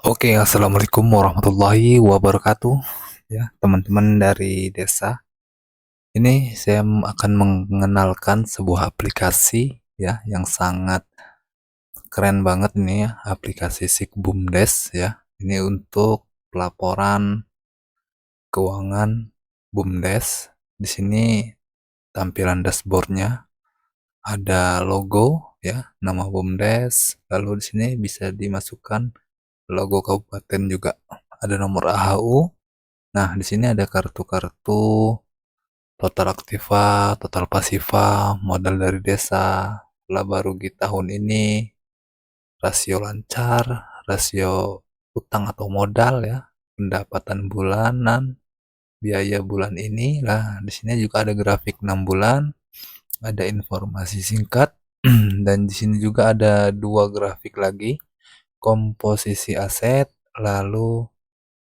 Oke, assalamualaikum warahmatullahi wabarakatuh. Ya, teman-teman dari desa. Ini saya akan mengenalkan sebuah aplikasi ya yang sangat keren banget ini ya, aplikasi Sikbumdes ya. Ini untuk pelaporan keuangan Bumdes. Di sini tampilan dashboardnya ada logo ya, nama Bumdes. Lalu di sini bisa dimasukkan logo kabupaten juga. Ada nomor AHU. Nah, di sini ada kartu-kartu total aktiva, total pasiva, modal dari desa, laba rugi tahun ini, rasio lancar, rasio utang atau modal ya, pendapatan bulanan, biaya bulan ini. Lah, di sini juga ada grafik 6 bulan, ada informasi singkat, dan di sini juga ada dua grafik lagi, komposisi aset, lalu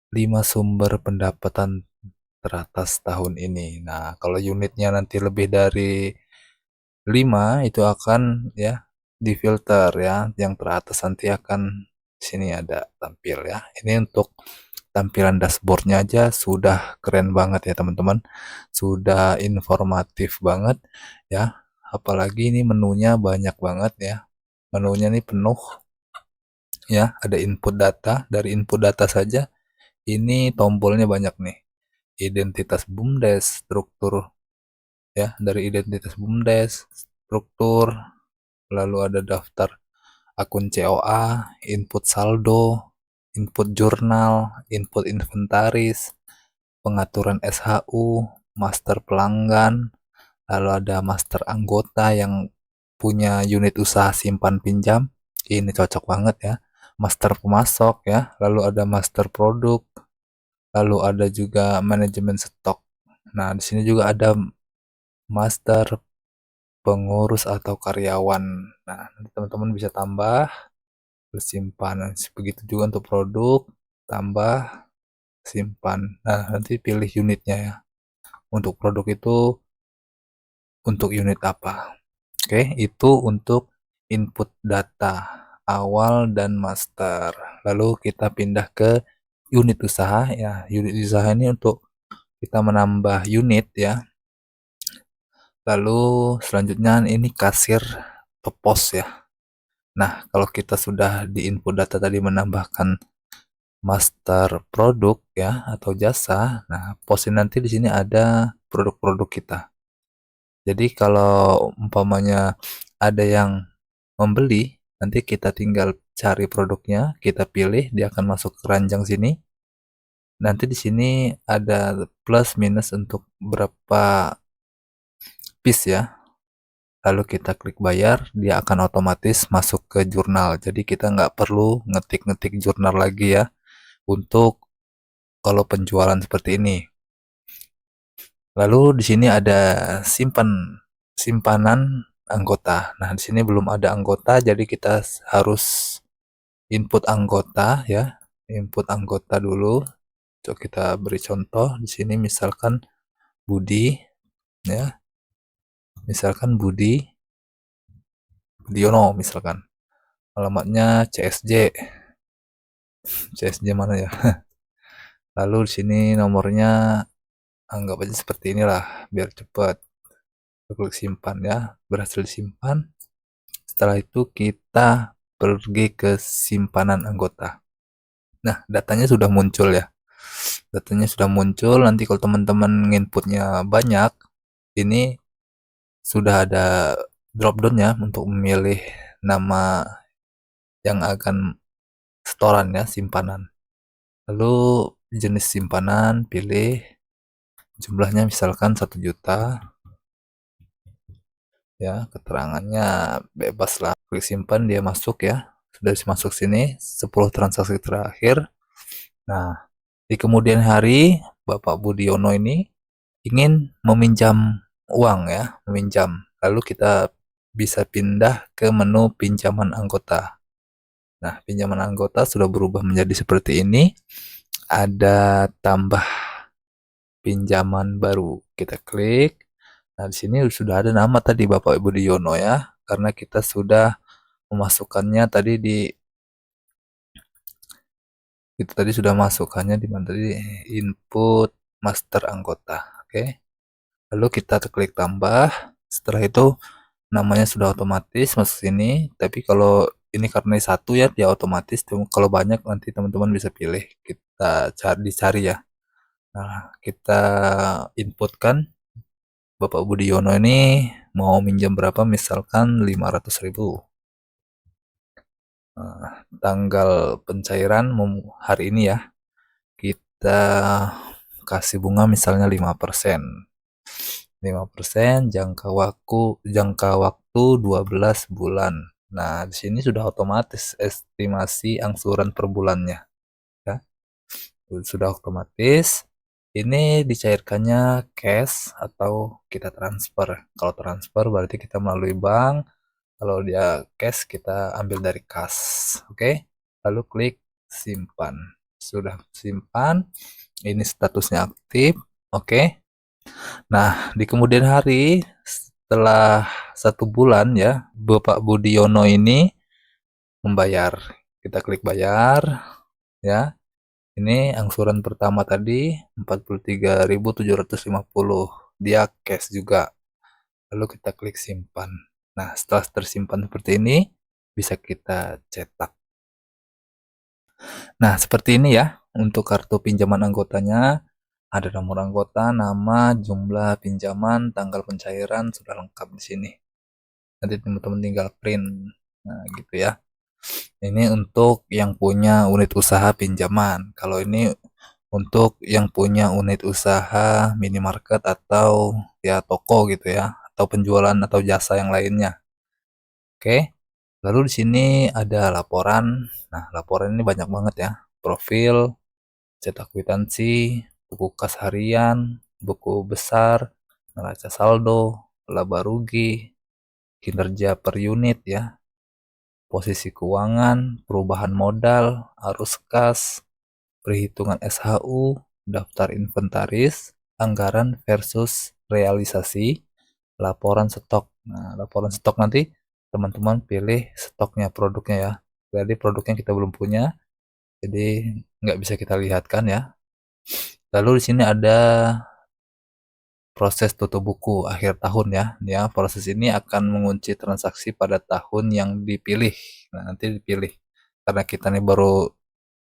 5 sumber pendapatan teratas tahun ini. Nah, kalau unitnya nanti lebih dari 5 itu akan ya difilter ya. Yang teratas nanti akan sini ada tampil ya. Ini untuk tampilan dashboardnya aja sudah keren banget ya teman-teman. Sudah informatif banget ya. Apalagi ini menunya banyak banget ya. Menunya ini penuh ya. Ada input data. Dari input data saja ini tombolnya banyak nih. Identitas BUMDes, struktur ya, dari identitas BUMDes, struktur, lalu ada daftar akun COA, input saldo, input jurnal, input inventaris, pengaturan SHU, master pelanggan, lalu ada master anggota yang punya unit usaha simpan pinjam. Ini cocok banget ya. Master pemasok ya, lalu ada master produk, lalu ada juga manajemen stok. Nah, di sini juga ada master pengurus atau karyawan. Nah, nanti teman-teman bisa tambah, simpan. Begitu juga untuk produk, tambah, simpan. Nah, nanti pilih unitnya ya. Untuk produk itu untuk unit apa? Oke, itu untuk input data awal dan master. Lalu kita pindah ke unit usaha ya. Unit usaha ini untuk kita menambah unit ya. Lalu selanjutnya ini kasir atau pos ya. Nah, kalau kita sudah di input data tadi menambahkan master produk ya atau jasa, nah posin nanti di sini ada produk-produk kita. Jadi kalau umpamanya ada yang membeli, nanti kita tinggal cari produknya, kita pilih, dia akan masuk ke ranjang sini. Nanti di sini ada plus minus untuk berapa piece ya. Lalu kita klik bayar, dia akan otomatis masuk ke jurnal. Jadi kita nggak perlu ngetik-ngetik jurnal lagi ya untuk kalau penjualan seperti ini. Lalu di sini ada simpanan anggota. Nah, di sini belum ada anggota, jadi kita harus input anggota ya. Input anggota dulu. Coba kita beri contoh di sini misalkan Budi ya. Misalkan Budiono misalkan. Alamatnya CSJ mana ya? Lalu di sini nomornya anggap aja seperti inilah biar cepat. Klik simpan ya, berhasil disimpan. Setelah itu kita pergi ke simpanan anggota. Nah, datanya sudah muncul ya. Datanya sudah muncul, nanti kalau teman-teman inputnya banyak, ini sudah ada drop down-nya untuk memilih nama yang akan setoran ya, simpanan. Lalu jenis simpanan, pilih jumlahnya misalkan 1 juta. Ya, keterangannya bebas lah. Klik simpan, dia masuk ya. Sudah masuk sini, 10 transaksi terakhir. Nah, di kemudian hari, Bapak Budiono ini ingin meminjam uang ya, meminjam. Lalu kita bisa pindah ke menu pinjaman anggota. Nah, pinjaman anggota sudah berubah menjadi seperti ini. Ada tambah pinjaman baru. Kita klik. Nah, di sini sudah ada nama tadi Bapak Ibu Budiono ya, karena kita sudah memasukkannya tadi di Itu tadi sudah masukkannya di mana tadi, input master anggota. Oke. Lalu kita klik tambah. Setelah itu namanya sudah otomatis masuk sini. Tapi kalau ini karena satu ya, dia otomatis. Kalau banyak nanti teman-teman bisa pilih. Kita dicari ya. Nah, kita inputkan Bapak Budiono ini mau minjam berapa, misalkan 500.000. Tanggal pencairan hari ini ya, kita kasih bunga misalnya 5%. 5%, jangka waktu 12 bulan. Nah, di sini sudah otomatis estimasi angsuran per bulannya ya. Sudah otomatis. Ini dicairkannya cash atau kita transfer. Kalau transfer berarti kita melalui bank. Kalau dia cash kita ambil dari kas. Oke. Lalu klik simpan. Sudah simpan. Ini statusnya aktif. Oke. Nah, di kemudian hari setelah 1 bulan ya, Bapak Budiono ini membayar. Kita klik bayar ya. Ini angsuran pertama tadi 43.750. Dia cash juga. Lalu kita klik simpan. Nah, setelah tersimpan seperti ini, bisa kita cetak. Nah, seperti ini ya untuk kartu pinjaman anggotanya. Ada nomor anggota, nama, jumlah pinjaman, tanggal pencairan sudah lengkap di sini. Nanti teman-teman tinggal print. Nah, gitu ya. Ini untuk yang punya unit usaha pinjaman. Kalau ini untuk yang punya unit usaha minimarket atau ya toko gitu ya, atau penjualan atau jasa yang lainnya. Oke. Lalu di sini ada laporan. Nah, laporan ini banyak banget ya. Profil, cetak kwitansi, buku kas harian, buku besar, neraca saldo, laba rugi, kinerja per unit ya, posisi keuangan, perubahan modal, arus kas, perhitungan SHU, daftar inventaris, anggaran versus realisasi, laporan stok. Nah, laporan stok nanti teman-teman pilih stoknya, produknya ya. Jadi produknya kita belum punya, jadi nggak bisa kita lihatkan ya. Lalu di sini ada proses tutup buku akhir tahun ya. Ya, proses ini akan mengunci transaksi pada tahun yang dipilih. Nah, nanti dipilih. Karena kita nih baru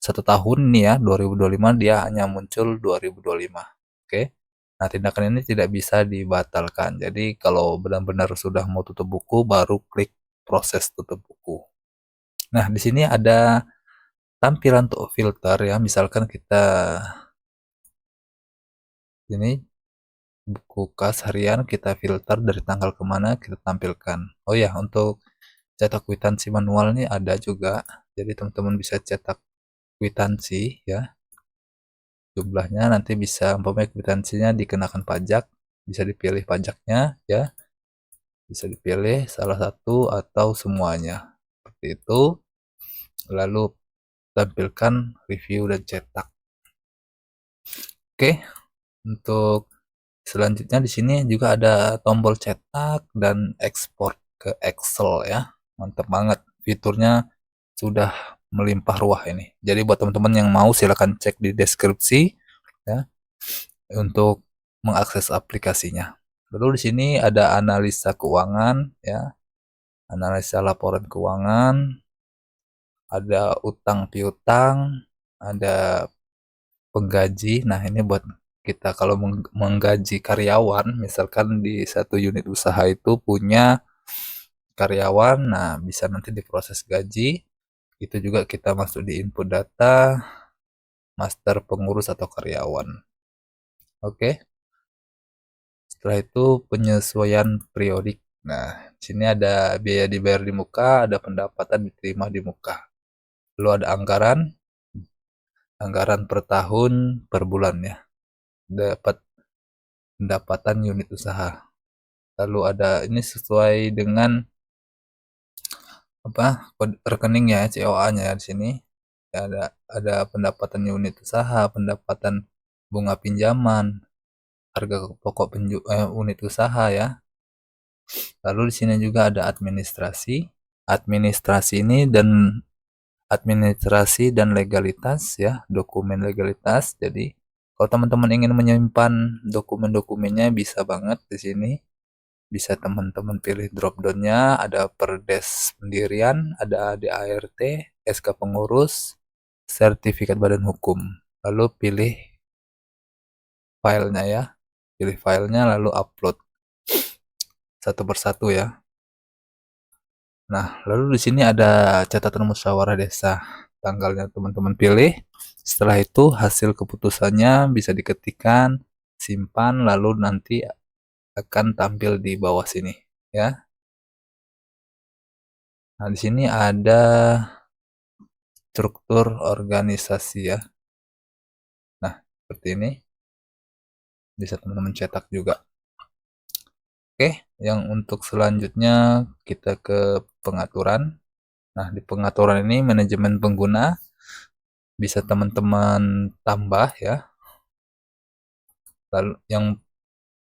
1 tahun nih ya, 2025, dia hanya muncul 2025. Oke. Nah, tindakan ini tidak bisa dibatalkan. Jadi, kalau benar-benar sudah mau tutup buku, baru klik proses tutup buku. Nah, di sini ada tampilan untuk filter ya. Misalkan kita ini buku kas harian, kita filter dari tanggal kemana kita tampilkan. Oh ya, untuk cetak kwitansi manual nih ada juga. Jadi teman-teman bisa cetak kwitansi ya. Jumlahnya nanti bisa, umpamanya kwitansinya dikenakan pajak, bisa dipilih pajaknya ya. Bisa dipilih salah satu atau semuanya. Seperti itu. Lalu tampilkan review dan cetak. Oke, untuk selanjutnya di sini juga ada tombol cetak dan ekspor ke Excel ya. Mantap banget. Fiturnya sudah melimpah ruah ini. Jadi buat teman-teman yang mau silakan cek di deskripsi ya untuk mengakses aplikasinya. Lalu di sini ada analisa keuangan ya. Analisa laporan keuangan, ada utang piutang, ada penggaji. Nah, ini buat kita kalau menggaji karyawan, misalkan di satu unit usaha itu punya karyawan, nah bisa nanti diproses gaji. Itu juga kita masuk di input data, master pengurus atau karyawan. Oke. Setelah itu penyesuaian periodik. Nah, sini ada biaya dibayar di muka, ada pendapatan diterima di muka. Lalu ada anggaran per tahun, per bulan ya. Dapat pendapatan unit usaha. Lalu ada ini sesuai dengan apa rekening ya, COA-nya ya di sini. Ya, ada pendapatan unit usaha, pendapatan bunga pinjaman, harga pokok unit usaha ya. Lalu di sini juga ada administrasi. Administrasi ini dan administrasi dan legalitas ya, dokumen legalitas. Jadi kalau teman-teman ingin menyimpan dokumen-dokumennya bisa banget di sini. Bisa teman-teman pilih drop down-nya, ada perdes pendirian, ada ADART, SK pengurus, sertifikat badan hukum. Lalu pilih filenya ya. Pilih filenya lalu upload satu persatu ya. Nah, lalu di sini ada catatan musyawarah desa. Tanggalnya teman-teman pilih. Setelah itu hasil keputusannya bisa diketikkan, simpan, lalu nanti akan tampil di bawah sini ya. Nah, di sini ada struktur organisasi ya. Nah, seperti ini. Bisa teman-teman cetak juga. Oke, yang untuk selanjutnya kita ke pengaturan. Nah, di pengaturan ini manajemen pengguna bisa teman-teman tambah ya. Lalu yang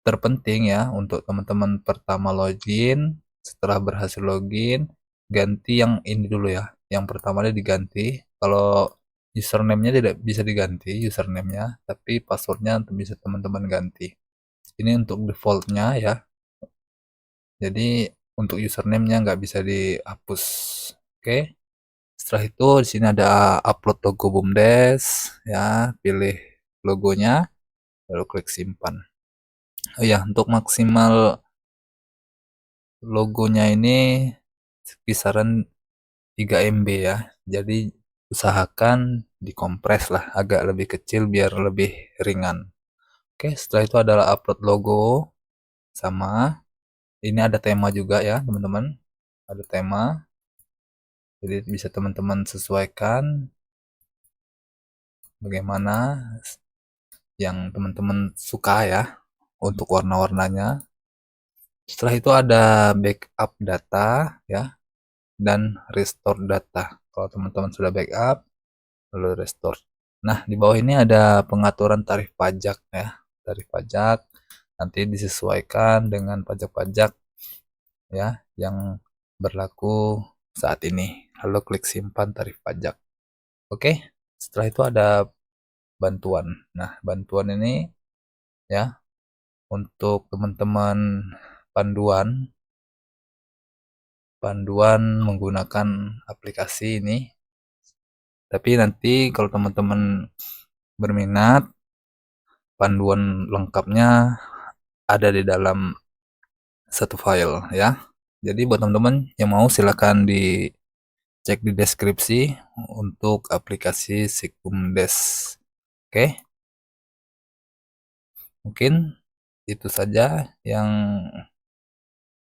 terpenting ya untuk teman-teman pertama login, setelah berhasil login, ganti yang ini dulu ya. Yang pertamanya diganti. Kalau username-nya tidak bisa diganti username-nya, tapi passwordnya bisa teman-teman ganti. Ini untuk default-nya ya. Jadi untuk username-nya nggak bisa dihapus. Oke. Setelah itu di sini ada upload logo BUMDes ya, pilih logonya lalu klik simpan. Oh ya, untuk maksimal logonya ini kisaran 3 MB ya. Jadi usahakan dikompres lah agak lebih kecil biar lebih ringan. Oke, setelah itu adalah upload logo sama ini ada tema juga ya, teman-teman. Ada tema. Jadi bisa teman-teman sesuaikan bagaimana yang teman-teman suka ya untuk warna-warnanya. Setelah itu ada backup data ya dan restore data. Kalau teman-teman sudah backup lalu restore. Nah, di bawah ini ada pengaturan tarif pajak ya. Tarif pajak nanti disesuaikan dengan pajak-pajak ya yang berlaku saat ini. Lalu klik simpan tarif pajak. Oke, setelah itu ada bantuan. Nah, bantuan ini ya untuk teman-teman panduan menggunakan aplikasi ini. Tapi nanti kalau teman-teman berminat, panduan lengkapnya ada di dalam satu file ya. Jadi buat teman-teman yang mau silakan dicek di deskripsi untuk aplikasi SIKBUMDes. Oke. Mungkin itu saja yang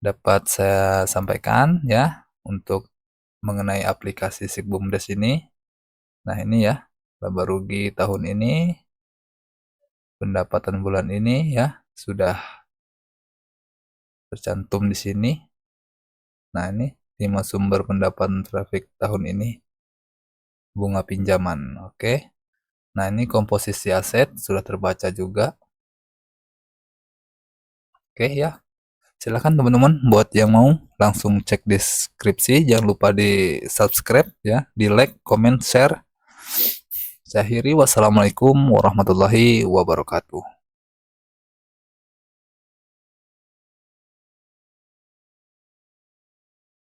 dapat saya sampaikan ya untuk mengenai aplikasi SIKBUMDes ini. Nah, ini ya, laba rugi tahun ini, pendapatan bulan ini ya sudah tercantum di sini. Nah, ini 5 sumber pendapatan traffic tahun ini. Bunga pinjaman, oke. Nah, ini komposisi aset sudah terbaca juga. Oke ya. Silakan teman-teman buat yang mau langsung cek deskripsi, jangan lupa di subscribe ya, di like, comment, share. Saya akhiri, wassalamualaikum warahmatullahi wabarakatuh.